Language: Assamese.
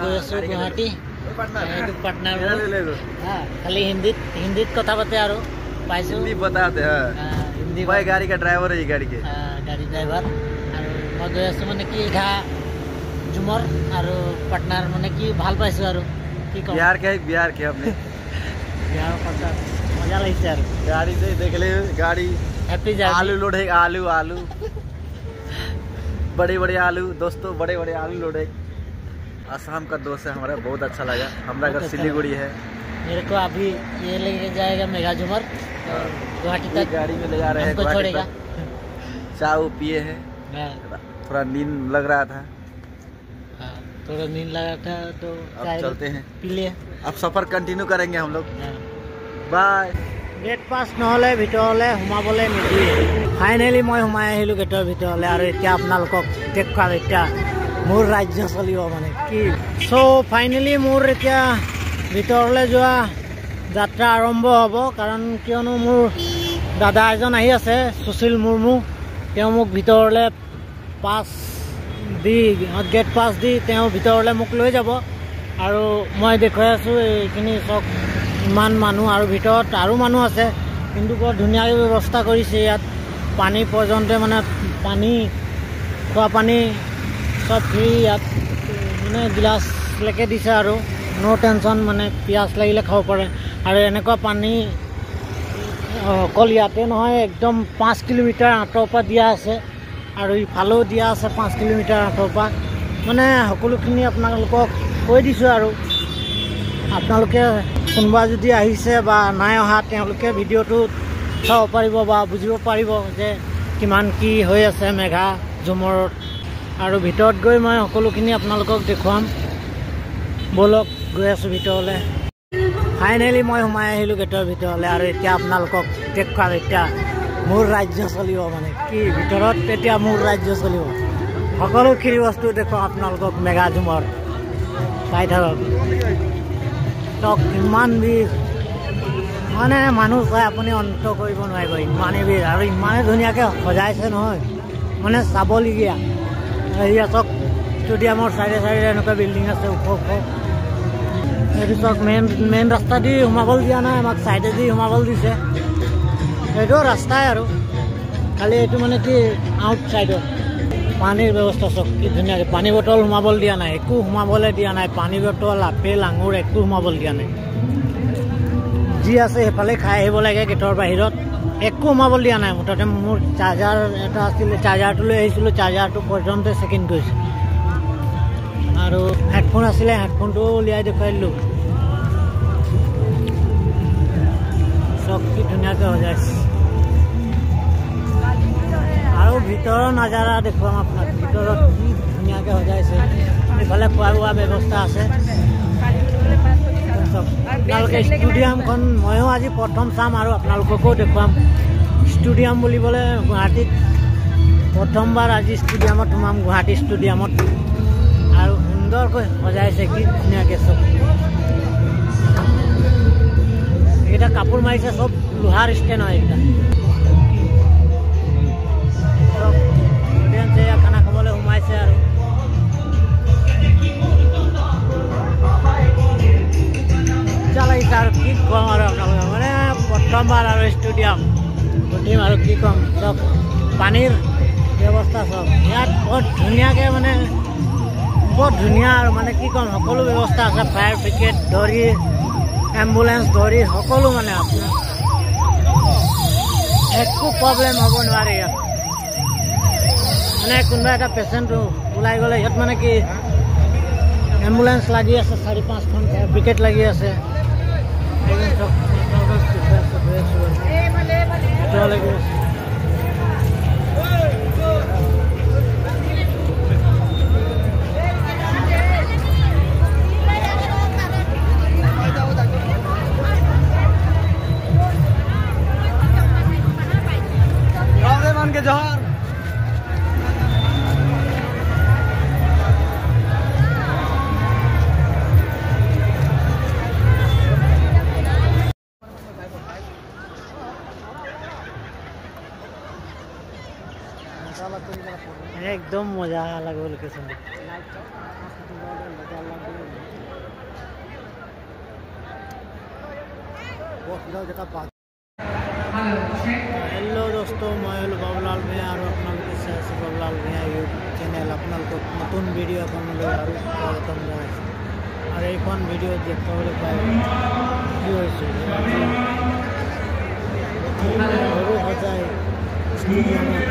গৈ আছো গুৱাহাটী এইটো পাৰ্টনাৰ খালি হিন্দীত কথা পাতে আৰু পাইছো हिंदी बताते हैं हिंदी भाई गाड़ी का ड्राइवर है ये गाड़ी के गाड़ी ड्राइवर আৰু মই গৈ আছো মানে কি ঘা झुमर আৰু পাৰ্টনাৰ মানে কি ভাল পাইছো আৰু কি কম बिहार के अपने बिहार কথা মজা লাগিছে আৰু गाड़ी से देख ले गाड़ी हैप्पी जर्नी आलू लोड है आलू बड़े आलू दोस्तों बड़े आलू लोड है असम का दोस्त है हमारा बहुत अच्छा लगा हमारा घर सिलीगुड़ी है मेरे को अभी ये लेके जाएगा मेगा झुमर गुवाहाटी तक गाड़ी में ले जा रहे हैं हमको छोड़ेगा चाय पिए हैं थोड़ा नींद लग रहा था थोड़ा नींद लगा था तो अब चलते हैं पी लिए अब सफर कंटिन्यू करेंगे हम लोग बाय गेट पास নহলে ভিতৰলে সোমাবলে নিদিয়ে ফাইনালি মই সোমাই আহিলো গেটৰ ভিতৰলে আৰু এতিয়া আপোনালোকক দেখুৱাম এতিয়া মোৰ ৰাজ্য চলিব মানে কি সো ফাইনালি মোৰ এতিয়া ভিতৰলে যোৱা যাত্ৰা আৰম্ভ হ'ব কাৰণ কিয়নো মোৰ দাদা এজন আহি আছে সুশীল মুৰ্মু তেওঁ মোক ভিতৰলে পাছ দি গেট পাছ দি তেওঁ ভিতৰলে মোক লৈ যাব আৰু মই দেখুৱাই আছো এইখিনি চক ইমান মানুহ আৰু ভিতৰত আৰু মানুহ আছে কিন্তু বৰ ধুনীয়াকৈ ব্যৱস্থা কৰিছে ইয়াত পানী পৰ্যন্ত মানে পানী খোৱা পানী সব ফ্ৰী ইয়াত মানে গিলাচ লেকে দিছে আৰু নো টেনশ্যন মানে পিয়াজ লাগিলে খাব পাৰে আৰু এনেকুৱা পানী অকল ইয়াতে নহয় একদম 5 কিলোমিটাৰ আঁতৰৰ পৰা দিয়া আছে আৰু ইফালেও দিয়া আছে 5 কিলোমিটাৰ আঁতৰৰ পৰা মানে সকলোখিনি আপোনালোকক কৈ দিছোঁ আৰু আপোনালোকে কোনোবা যদি আহিছে বা নাই অহা তেওঁলোকে ভিডিঅ'টো চাব পাৰিব বা বুজিব পাৰিব যে কিমান কি হৈ আছে মেঘা ঝুমৰত আৰু ভিতৰত গৈ মই সকলোখিনি আপোনালোকক দেখুৱাম বলক গৈ আছোঁ ভিতৰলৈ ফাইনেলি মই সোমাই আহিলোঁ গেটৰ ভিতৰলৈ আৰু এতিয়া আপোনালোকক দেখুৱাম এতিয়া মোৰ ৰাজ্য চলিব মানে কি ভিতৰত এতিয়া মোৰ ৰাজ্য চলিব সকলোখিনি বস্তু দেখুৱাম আপোনালোকক মেঘা ঝুমৰ চাই থাকক ইমান ভিৰ মানে মানুহ চাই আপুনি অন্ত কৰিব নোৱাৰিব ইমানেই ভিৰ আৰু ইমানে ধুনীয়াকৈ সজাইছে নহয় মানে চাবলগীয়া এয়া চক ষ্টেডিয়ামৰ চাইডে এনেকুৱা বিল্ডিং আছে ওখ এইটো চক মেইন ৰাস্তা দি সোমাবলৈ দিয়া নাই আমাক চাইডে দি সোমাবলৈ দিছে এইটো ৰাস্তাই আৰু খালি এইটো মানে কি আউট চাইডত পানীৰ ব্যৱস্থা চক কি ধুনীয়াকৈ পানী বটল সোমাবলৈ দিয়া নাই একো সোমাবলৈ দিয়া নাই পানী বটল আপেল আঙুৰ একো সোমাবলৈ দিয়া নাই যি আছে সেইফালে খাই আহিব লাগে গেটৰ বাহিৰত একো সোমাবলৈ দিয়া নাই মুঠতে মোৰ চাৰ্জাৰ এটা আছিলে চাৰ্জাৰটো লৈ আহিছিলোঁ চাৰ্জাৰটো পৰ্যন্ত চেকিং কৰিছোঁ আৰু হেডফোন আছিলে হেডফোনটো উলিয়াই দেখুৱাই দিলোঁ চব কি ধুনীয়াকৈ সজাইছে আৰু ভিতৰৰ নাজাৰা দেখুৱাম আপোনাক ভিতৰত কি ধুনীয়াকৈ সজাইছে এইফালে খোৱা বোৱা ব্যৱস্থা আছে আপোনালোকে ষ্টেডিয়ামখন ময়ো আজি প্ৰথম চাম আৰু আপোনালোককো দেখুৱাম ষ্টেডিয়াম বুলিবলৈ গুৱাহাটীত প্ৰথমবাৰ আজি ষ্টেডিয়ামত সোমাম গুৱাহাটী ষ্টেডিয়ামত আৰু সুন্দৰকৈ সজাইছে কি ধুনীয়াকৈ চব এইকেইটা কাপোৰ মাৰিছে চব লোহাৰ ষ্টেণ্ড হয় এইকেইটা খানা খাবলৈ সোমাইছে আৰু মজা লাগিছে আৰু কি ক'ম আৰু আপোনালোকে মানে প্ৰথমবাৰ আৰু ষ্টেডিয়াম উঠিম আৰু কি ক'ম চব পানীৰ ব্যৱস্থা চব ইয়াত বৰ ধুনীয়াকৈ মানে বৰ ধুনীয়া আৰু মানে কি ক'ম সকলো ব্যৱস্থা আছে ফায়াৰ ব্ৰিগেড ধৰি এম্বুলেঞ্চ ধৰি সকলো মানে আপোনাৰ একো প্ৰব্লেম হ'ব নোৱাৰে ইয়াত মানে কোনোবা এটা পেচেণ্ট ওলাই গ'লে ইয়াত মানে কি এম্বুলেঞ্চ লাগি আছে 4-5খন ফায়াৰ ব্ৰিগেড লাগি আছে के जोहार एकदम मजा लगे लोकेशन বছৰকেইটা পাঁচ। হেল্ল' দোস্ত, মই হ'লোঁ বাবুলাল ভূঞা আৰু আপোনালোকে চাই আছে বাবুলাল ভূঞা ইউটিউব চেনেল। আপোনালোকক নতুন ভিডিঅ' এখনলৈ আৰু স্বাগতম জনাইছোঁ। আৰু এইখন ভিডিঅ' দেখাবলৈ পাই কি হৈছে সৰু সজাই ষ্টেডিয়ামত